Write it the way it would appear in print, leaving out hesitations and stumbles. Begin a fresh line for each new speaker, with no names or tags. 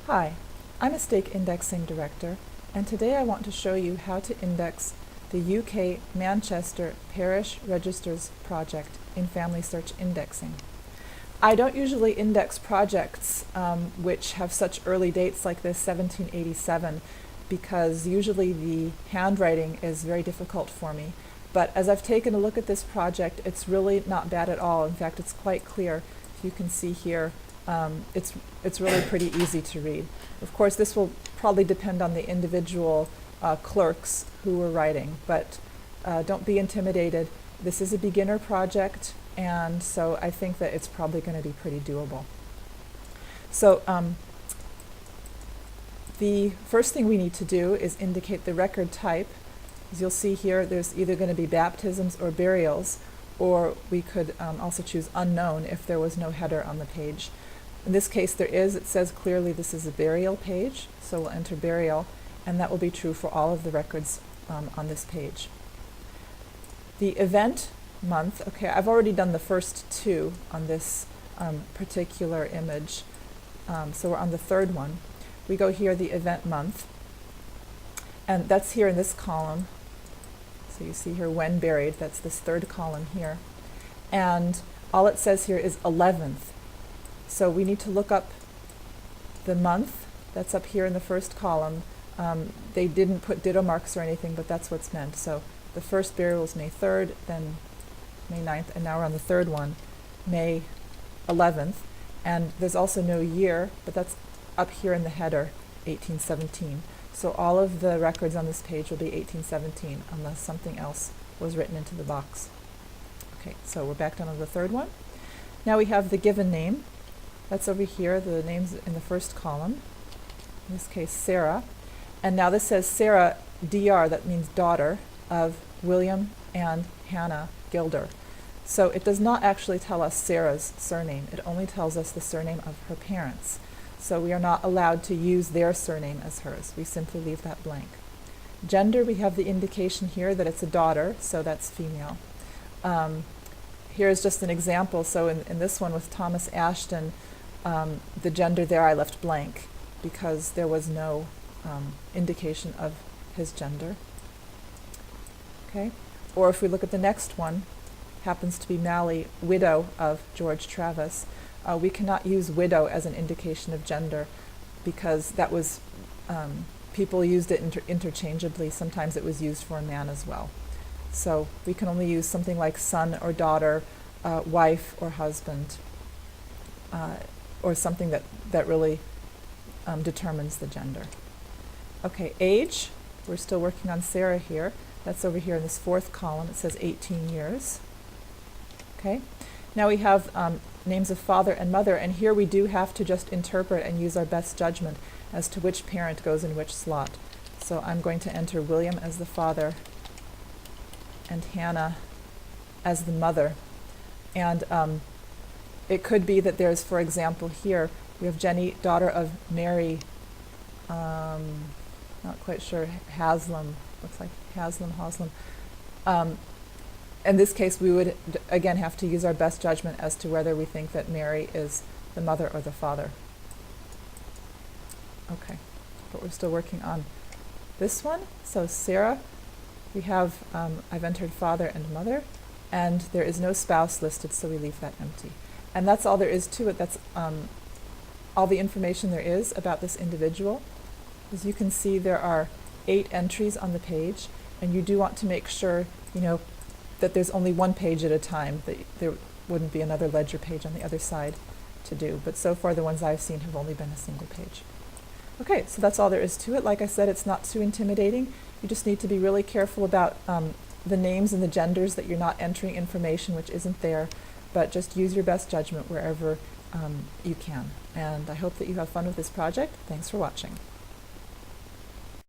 Hi, I'm a stake indexing director, and today I want to show you how to index the UK Manchester Parish Registers project in FamilySearch indexing. I don't usually index projects which have such early dates like this 1787 because usually the handwriting is very difficult for me. But as I've taken a look at this project, it's really not bad at all. In fact, it's quite clear. If you can see here, it's really pretty easy to read. Of course, this will probably depend on the individual clerks who are writing, but don't be intimidated. This is a beginner project, and so I think that it's probably going to be pretty doable. So the first thing we need to do is indicate the record type. As you'll see here, there's either going to be baptisms or burials, or we could also choose unknown if there was no header on the page. In this case there is. It says clearly this is a burial page, so we'll enter burial, and that will be true for all of the records on this page. The event month, okay, I've already done the first two on this particular image, so we're on the third one. We go here, the event month, and that's here in this column. So you see here when buried, that's this third column here. And all it says here is 11th. So we need to look up the month. That's up here in the first column. They didn't put ditto marks or anything, but that's what's meant. So the first burial was May 3rd, then May 9th, and now we're on the third one, May 11th. And there's also no year, but that's up here in the header, 1817. So all of the records on this page will be 1817 unless something else was written into the box. Okay, so we're back down on the third one. Now we have the given name. That's over here, the name's in the first column. In this case, Sarah. And now this says Sarah DR, that means daughter of William and Hannah Gilder. So it does not actually tell us Sarah's surname. It only tells us the surname of her parents. So we are not allowed to use their surname as hers. We simply leave that blank. Gender, we have the indication here that it's a daughter, so that's female. Here's just an example. So in this one with Thomas Ashton, the gender there I left blank because there was no indication of his gender. Okay. Or if we look at the next one, happens to be Mally, widow of George Travis. We cannot use widow as an indication of gender because that was, people used it interchangeably. Sometimes it was used for a man as well. So we can only use something like son or daughter, wife or husband, or something that really determines the gender. Okay, age, we're still working on Sarah here. That's over here in this fourth column. It says 18 years. Okay, now we have names of father and mother, and here we do have to just interpret and use our best judgment as to which parent goes in which slot. So I'm going to enter William as the father and Hannah as the mother. And it could be that there's, for example, here we have Jenny, daughter of Mary, not quite sure, Haslam, looks like Haslam. In this case, we would again have to use our best judgment as to whether we think that Mary is the mother or the father. Okay, but we're still working on this one. So Sarah, we have, I've entered father and mother, and there is no spouse listed, so we leave that empty. And that's all there is to it. That's all the information there is about this individual. As you can see, there are 8 entries on the page, and you do want to make sure, that there's only one page at a time, that there wouldn't be another ledger page on the other side to do. But so far the ones I've seen have only been a single page. Okay, so that's all there is to it. Like I said, it's not too intimidating. You just need to be really careful about the names and the genders, that you're not entering information which isn't there, but just use your best judgment wherever you can. And I hope that you have fun with this project. Thanks for watching.